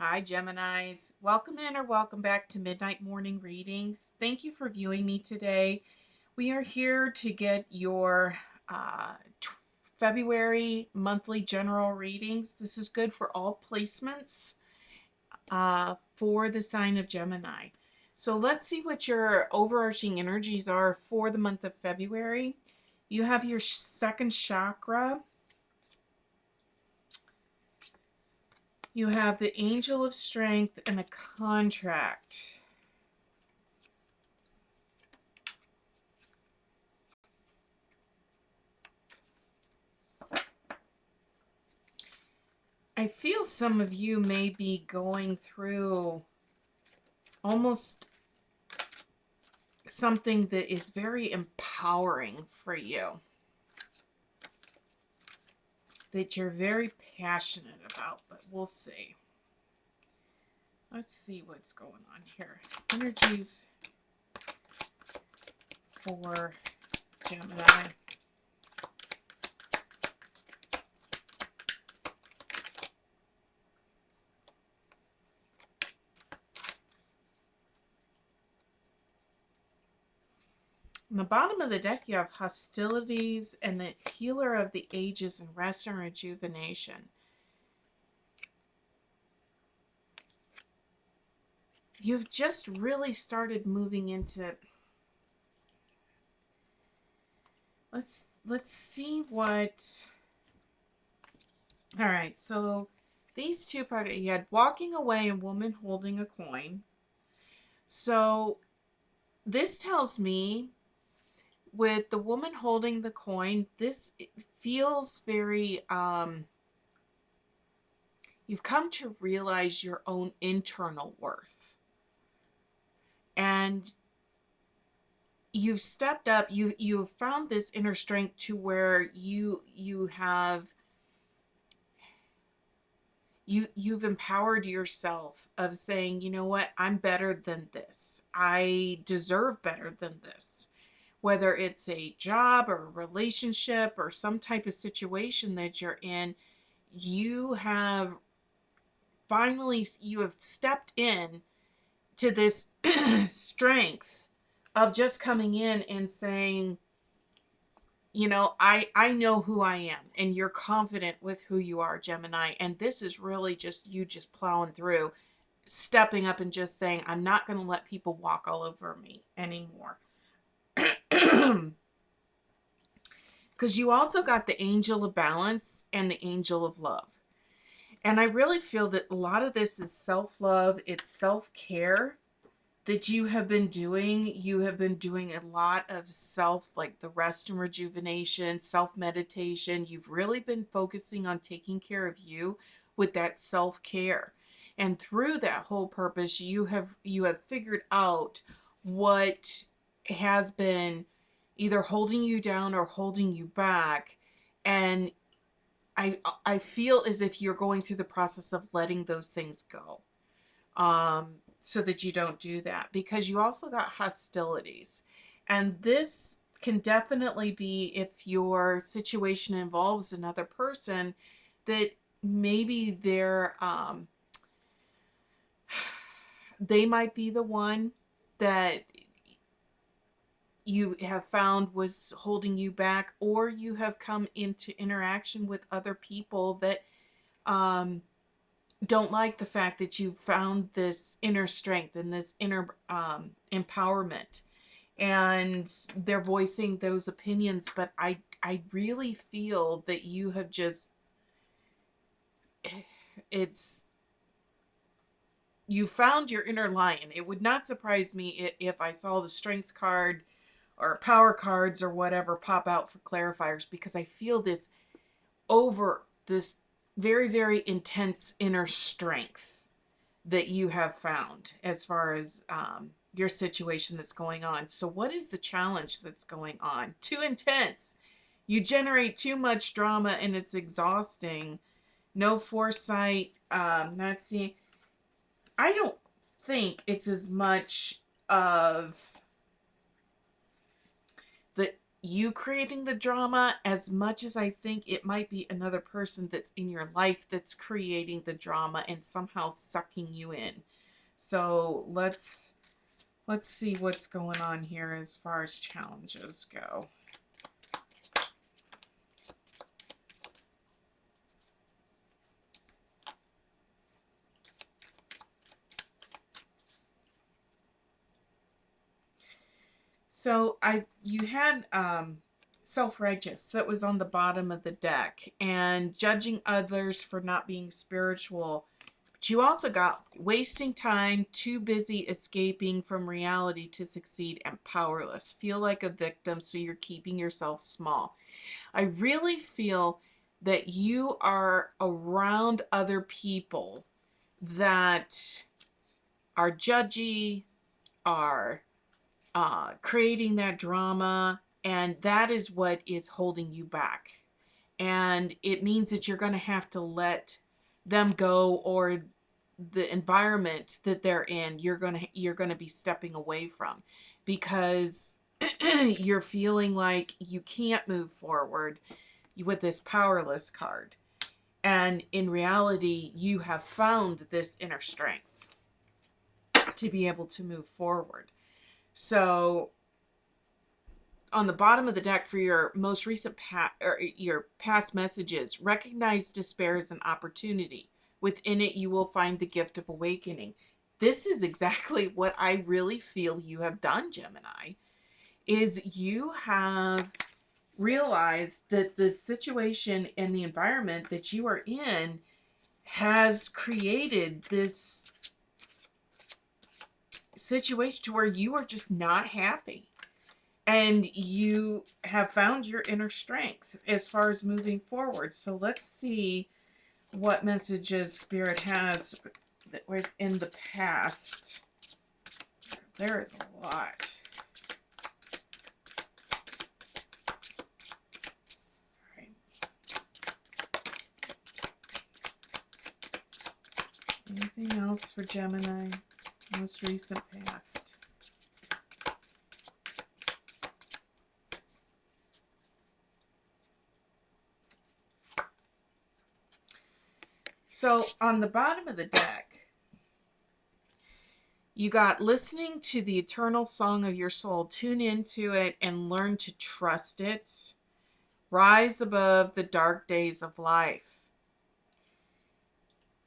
Hi, Geminis. Welcome in or welcome back to Midnight Morning Readings. Thank you for viewing me today. We are here to get your uh, February monthly general readings. This is good for all placements for the sign of Gemini. So let's see what your overarching energies are for the month of February. You have your second chakra. You have the Angel of Strength and a contract. I feel some of you may be going through almost something that is very empowering for you, that you're very passionate about, but we'll see. Let's see what's going on here. Energies for Gemini. On the bottom of the deck, you have hostilities and the healer of the ages and rest and rejuvenation. You've just really started moving into... Let's see what... All right, so these two parts, you had walking away and woman holding a coin. So this tells me with the woman holding the coin, this feels very, you've come to realize your own internal worth. And you've stepped up, you've found this inner strength to where you've empowered yourself of saying, you know what, I'm better than this. I deserve better than this. Whether it's a job or a relationship or some type of situation that you're in, you have stepped in to this strength of just coming in and saying, you know, I know who I am, and you're confident with who you are, Gemini. And this is really just you just plowing through, stepping up and just saying, I'm not going to let people walk all over me anymore. Because you also got the angel of balance and the angel of love. And I really feel that a lot of this is self-love, it's self-care that you have been doing. You have been doing a lot of like the rest and rejuvenation, self-meditation. You've really been focusing on taking care of you with that self-care. And through that whole purpose, you have figured out what has been either holding you down or holding you back. And I feel as if you're going through the process of letting those things go. So that you don't do that, because you also got hostilities. And this can definitely be if your situation involves another person, that maybe they might be the one that you have found was holding you back, or you have come into interaction with other people that don't like the fact that you found this inner strength and this inner empowerment, and they're voicing those opinions. But I really feel that you have just, you found your inner lion. It would not surprise me if I saw the strengths card or power cards or whatever pop out for clarifiers, because I feel this very, very intense inner strength that you have found as far as your situation that's going on. So what is the challenge that's going on? Too intense. You generate too much drama and it's exhausting. No foresight. Not seeing. I don't think it's as much of the you creating the drama as much as I think it might be another person that's in your life that's creating the drama and somehow sucking you in. So let's see what's going on here as far as challenges go. So you had self-righteous that was on the bottom of the deck, and judging others for not being spiritual. But you also got wasting time, too busy escaping from reality to succeed, and powerless. Feel like a victim, so you're keeping yourself small. I really feel that you are around other people that are judgy, are creating that drama, and that is what is holding you back. And it means that you're going to have to let them go, or the environment that they're in, you're going to be stepping away from, because you're feeling like you can't move forward with this powerless card. And in reality, you have found this inner strength to be able to move forward. So on the bottom of the deck for your most recent your past messages, recognize despair as an opportunity. Within it, you will find the gift of awakening. This is exactly what I really feel you have done, Gemini, is you have realized that the situation and the environment that you are in has created this situation to where you are just not happy. And you have found your inner strength as far as moving forward. So let's see what messages Spirit has that was in the past. There is a lot. All right. Anything else for Gemini? Most recent past. So on the bottom of the deck, you got listening to the eternal song of your soul. Tune into it and learn to trust it. Rise above the dark days of life.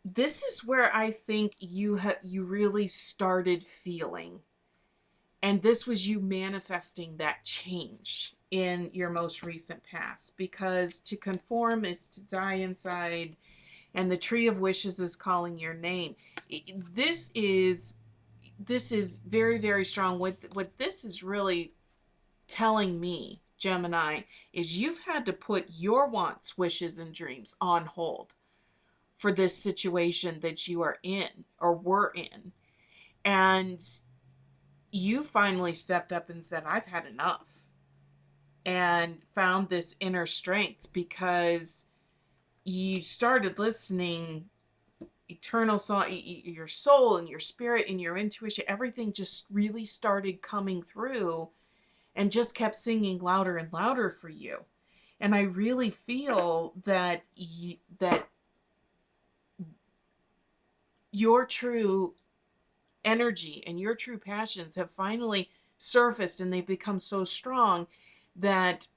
This is where I think you really started feeling, and this was you manifesting that change in your most recent past, because to conform is to die inside, and the tree of wishes is calling your name. This is very, very strong. What this is really telling me, Gemini, is you've had to put your wants, wishes, and dreams on hold for this situation that you are in or were in. And you finally stepped up and said, I've had enough, and found this inner strength because you started listening eternal song, your soul and your spirit and your intuition, everything just really started coming through and just kept singing louder and louder for you. And I really feel that that your true energy and your true passions have finally surfaced, and they've become so strong that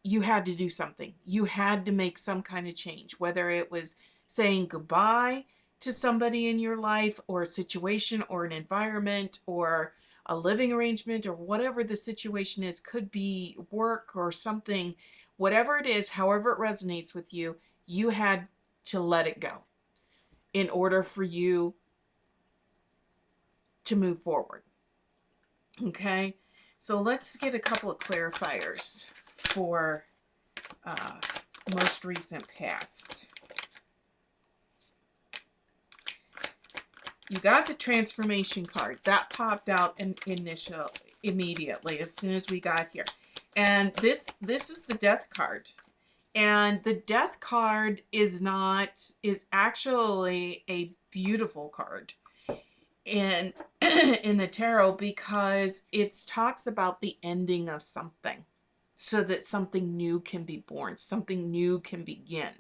you had to do something. You had to make some kind of change, whether it was saying goodbye to somebody in your life, or a situation, or an environment, or a living arrangement, or whatever the situation is. Could be work or something. Whatever it is, however it resonates with you, you had to let it go in order for you to move forward. Okay, so let's get a couple of clarifiers for most recent past. You got the transformation card. That popped out immediately as soon as we got here. And this is the death card. And the death card is actually a beautiful card in in the tarot, because it talks about the ending of something. so that something new can be born, something new can begin.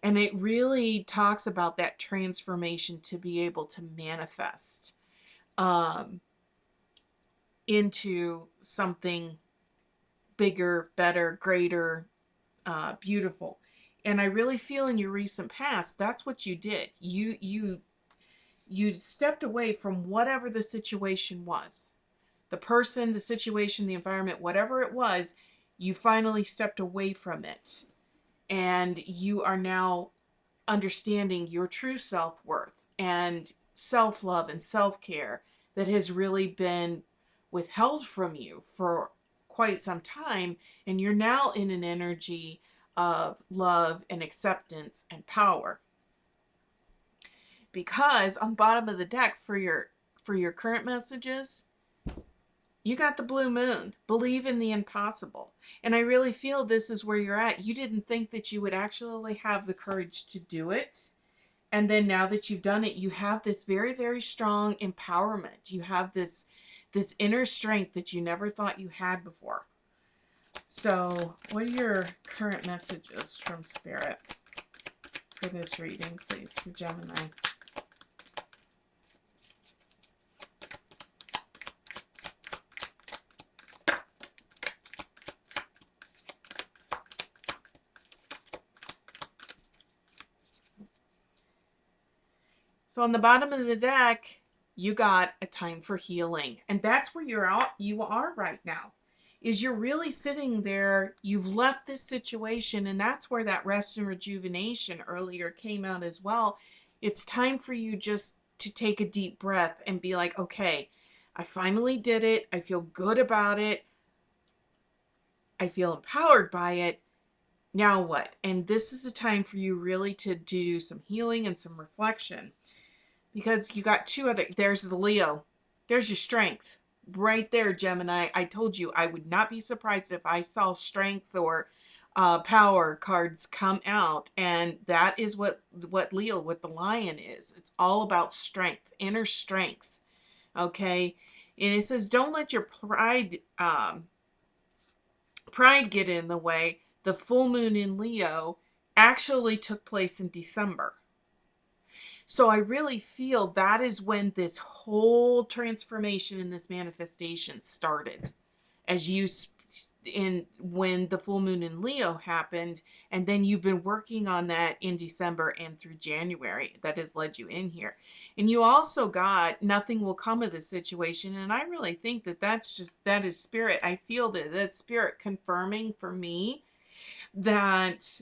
And it really talks about that transformation to be able to manifest into something bigger, better, greater, beautiful. And I really feel in your recent past, that's what you did. You stepped away from whatever the situation was. The person, the situation, the environment, whatever it was, you finally stepped away from it. And you are now understanding your true self-worth and self-love and self-care that has really been withheld from you for quite some time, and you're now in an energy of love and acceptance and power. Because on the bottom of the deck for your current messages, you got the blue moon. Believe in the impossible. And I really feel this is where you're at. You didn't think that you would actually have the courage to do it. And then now that you've done it, you have this very, very strong empowerment. You have this inner strength that you never thought you had before. So what are your current messages from Spirit for this reading, please, for Gemini? So on the bottom of the deck, you got a time for healing. And that's where you are right now. Is you're really sitting there, you've left this situation, and that's where that rest and rejuvenation earlier came out as well. It's time for you just to take a deep breath and be like, okay, I finally did it. I feel good about it. I feel empowered by it. Now what? And this is a time for you really to do some healing and some reflection. Because you got two other, there's the Leo. There's your strength. Right there, Gemini. I told you I would not be surprised if I saw strength or power cards come out. And that is what Leo, what the lion is. It's all about strength, inner strength. Okay? And it says, don't let your pride get in the way. The full moon in Leo actually took place in December. So I really feel that is when this whole transformation and this manifestation started. When the full moon in Leo happened, and then you've been working on that in December and through January. That has led you in here. And you also got nothing will come of this situation. And I really think that that is Spirit. I feel that that's Spirit confirming for me that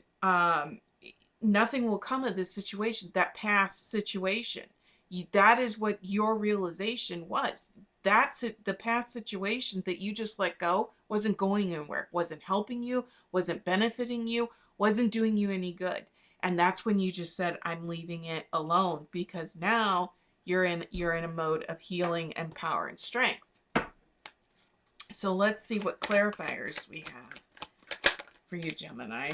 nothing will come of this situation, that past situation. That is what your realization was. That's it. The past situation that you just let go wasn't going anywhere, wasn't helping you, wasn't benefiting you, wasn't doing you any good. And that's when you just said, I'm leaving it alone, because now you're in a mode of healing and power and strength. So let's see what clarifiers we have for you, Gemini.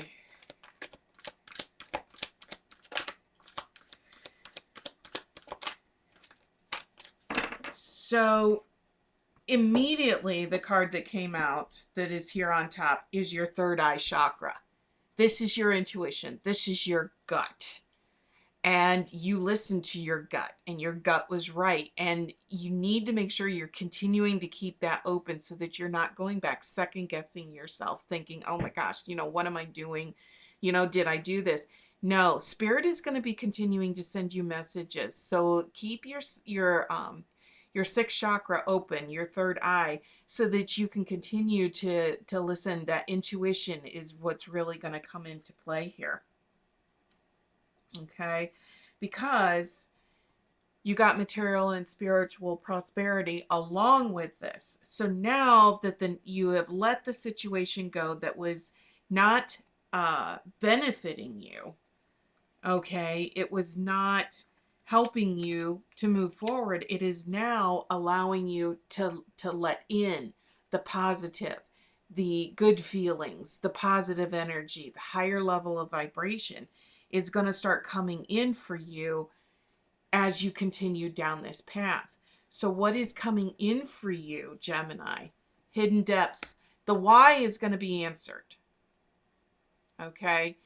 So immediately the card that came out that is here on top is your third eye chakra. This is your intuition. This is your gut. And you listened to your gut, and your gut was right. And you need to make sure you're continuing to keep that open so that you're not going back second guessing yourself, thinking, oh my gosh, what am I doing? Did I do this? No, Spirit is going to be continuing to send you messages. So keep your sixth chakra open, your third eye, so that you can continue to listen. That intuition is what's really going to come into play here. Okay? Because you got material and spiritual prosperity along with this. So now that you have let the situation go that was not benefiting you, okay, it was not helping you to move forward. It is now allowing you to let in the positive, the good feelings, the positive energy, the higher level of vibration is going to start coming in for you as you continue down this path. So what is coming in for you, Gemini? Hidden depths, The why is going to be answered. Okay?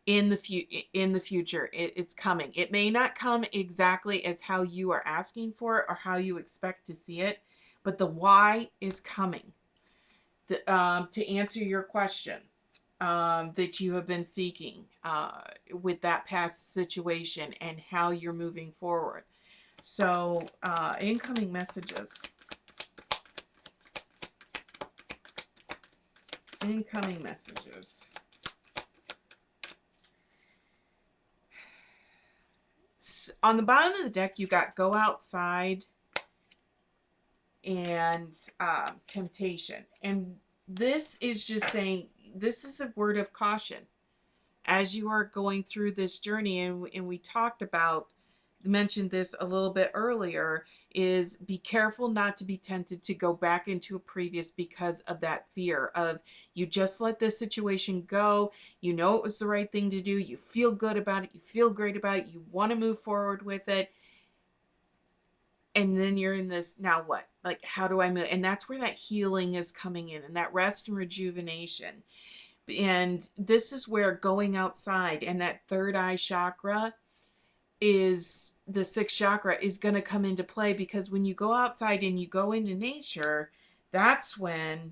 In the future, it's coming. It may not come exactly as how you are asking for it or how you expect to see it, but the why is coming. To answer your question that you have been seeking with that past situation and how you're moving forward. So, incoming messages. Incoming messages. On the bottom of the deck, you got go outside and temptation. And this is just saying, this is a word of caution. As you are going through this journey, and we mentioned this a little bit earlier, is be careful not to be tempted to go back into a previous because of that fear of you just let this situation go. You know it was the right thing to do. You feel good about it. You feel great about it. You want to move forward with it. And then you're in this, now what? Like, how do I move? And that's where that healing is coming in, and that rest and rejuvenation. And this is where going outside and that third eye chakra is the sixth chakra is going to come into play, because when you go outside and you go into nature, that's when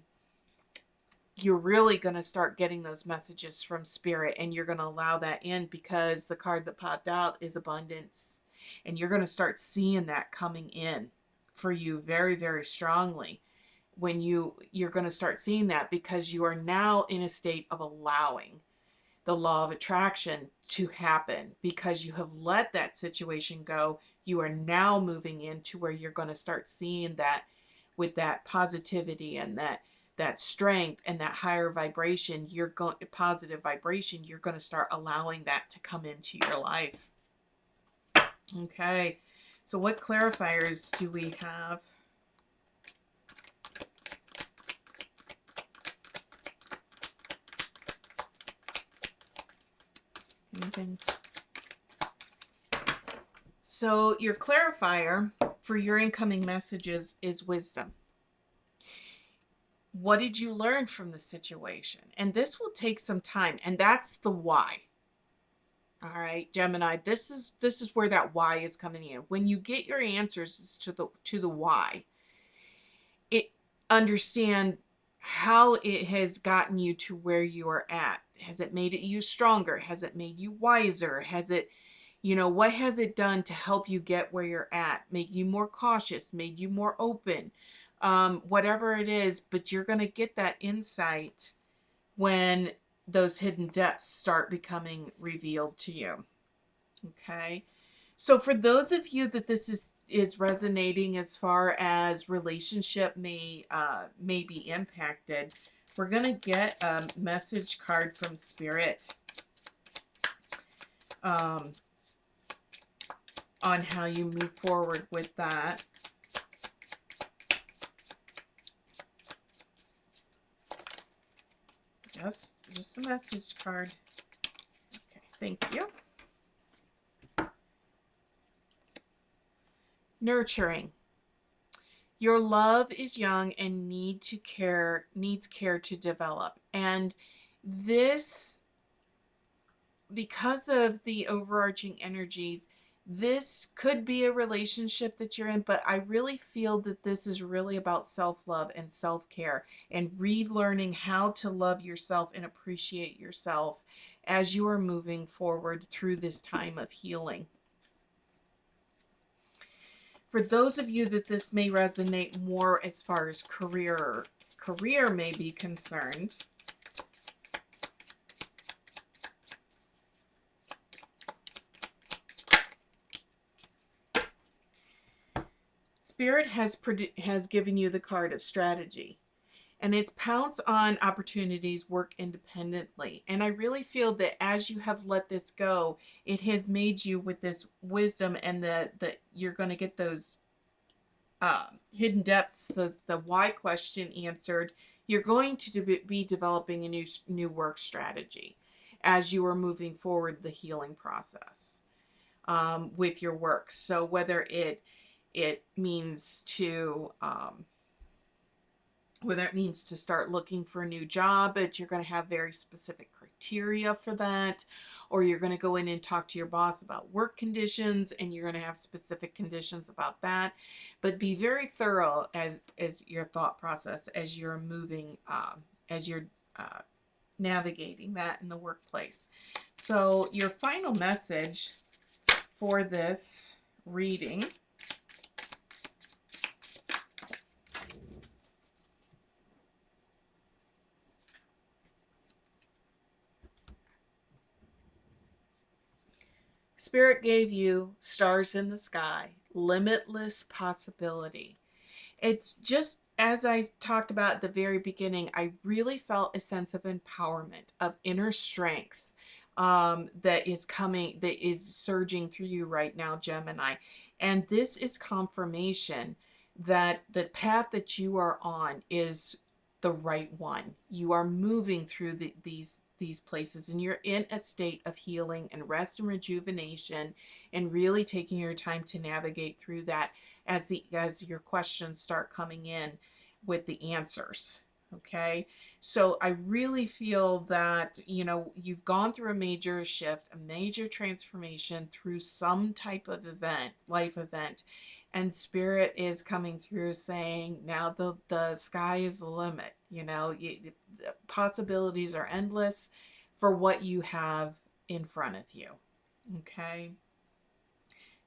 you're really going to start getting those messages from spirit, and you're going to allow that in, because the card that popped out is abundance, and you're going to start seeing that coming in for you very, very strongly. When you're going to start seeing that, because you are now in a state of allowing the law of attraction to happen, because you have let that situation go. You are now moving into where you're going to start seeing that with that positivity and that strength and that higher vibration. Positive vibration, you're going to start allowing that to come into your life. Okay, so what clarifiers do we have? Anything? So your clarifier for your incoming messages is wisdom. What did you learn from the situation? And this will take some time, and that's the why. All right, Gemini, this is where that why is coming in. When you get your answers to the why, understand how it has gotten you to where you are at. Has it made you stronger? Has it made you wiser? Has it, what has it done to help you get where you're at? Make you more cautious, made you more open, whatever it is, but you're going to get that insight when those hidden depths start becoming revealed to you. Okay. So for those of you that this is resonating as far as relationship may be impacted, we're going to get a message card from Spirit on how you move forward with that. Just a message card. Okay, thank you. Nurturing. Your love is young and needs care to develop. And this, because of the overarching energies, this could be a relationship that you're in, but I really feel that this is really about self-love and self-care and relearning how to love yourself and appreciate yourself as you are moving forward through this time of healing. For those of you that this may resonate more as far as career may be concerned, Spirit has given you the card of strategy, and it's pounce on opportunities, work independently. And I really feel that as you have let this go, it has made you with this wisdom, and that you're going to get those hidden depths, the why question answered. You're going to be developing a new work strategy as you are moving forward the healing process with your work. So whether it means to whether it means to start looking for a new job, but you're going to have very specific criteria for that, or you're going to go in and talk to your boss about work conditions and you're going to have specific conditions about that. But be very thorough as your thought process as you're moving, as you're uh, navigating that in the workplace. So your final message for this reading. Spirit gave you stars in the sky, limitless possibility. It's just as I talked about at the very beginning, I really felt a sense of empowerment, of inner strength, that is coming, that is surging through you right now, Gemini. And this is confirmation that the path that you are on is the right one. You are moving through these places and you're in a state of healing and rest and rejuvenation, and really taking your time to navigate through that as your questions start coming in with the answers. Okay, so I really feel that, you know, you've gone through a major shift, a major transformation through some type of event, life event, and spirit is coming through saying now the sky is the limit. You know, the possibilities are endless for what you have in front of you. Okay,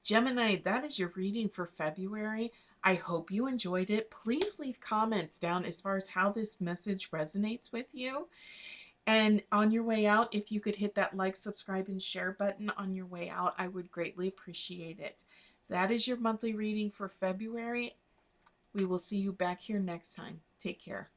Gemini, that is your reading for February. I hope you enjoyed it. Please leave comments down as far as how this message resonates with you. And on your way out, if you could hit that like, subscribe, and share button on your way out, I would greatly appreciate it. That is your monthly reading for February. We will see you back here next time. Take care.